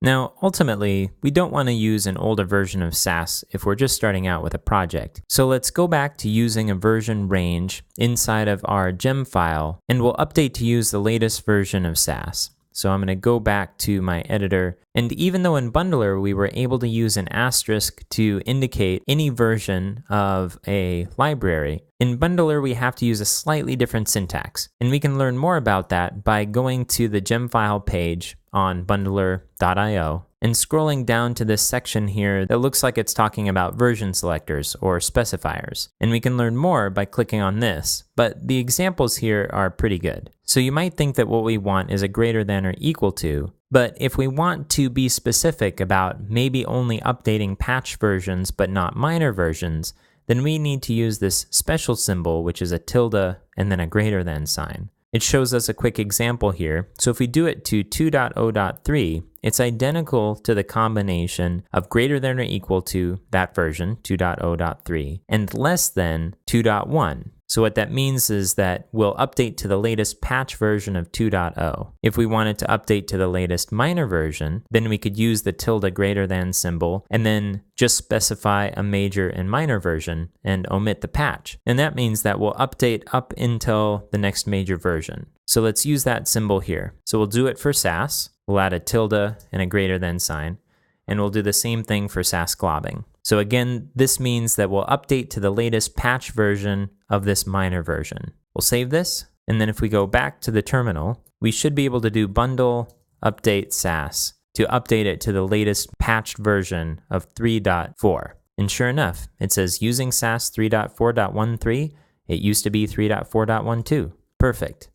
Now, ultimately, we don't want to use an older version of Sass if we're just starting out with a project. So let's go back to using a version range inside of our gem file, and we'll update to use the latest version of Sass. So I'm going to go back to my editor, and even though in Bundler we were able to use an asterisk to indicate any version of a library, in Bundler we have to use a slightly different syntax. And we can learn more about that by going to the gemfile page on bundler.io and scrolling down to this section here that looks like it's talking about version selectors or specifiers. And we can learn more by clicking on this, but the examples here are pretty good. So you might think that what we want is a greater than or equal to, but if we want to be specific about maybe only updating patch versions but not minor versions, then we need to use this special symbol, which is a tilde and then a greater than sign. It shows us a quick example here. So if we do it to 2.0.3, it's identical to the combination of greater than or equal to that version, 2.0.3, and less than 2.1. So what that means is that we'll update to the latest patch version of 2.0. If we wanted to update to the latest minor version, then we could use the tilde greater than symbol and then just specify a major and minor version and omit the patch. And that means that we'll update up until the next major version. So let's use that symbol here. So we'll do it for Sass. We'll add a tilde and a greater than sign. And we'll do the same thing for Sass globbing. So again, this means that we'll update to the latest patch version of this minor version. We'll save this, and then if we go back to the terminal, we should be able to do bundle update Sass to update it to the latest patched version of 3.4. And sure enough, it says using Sass 3.4.13, it used to be 3.4.12. Perfect.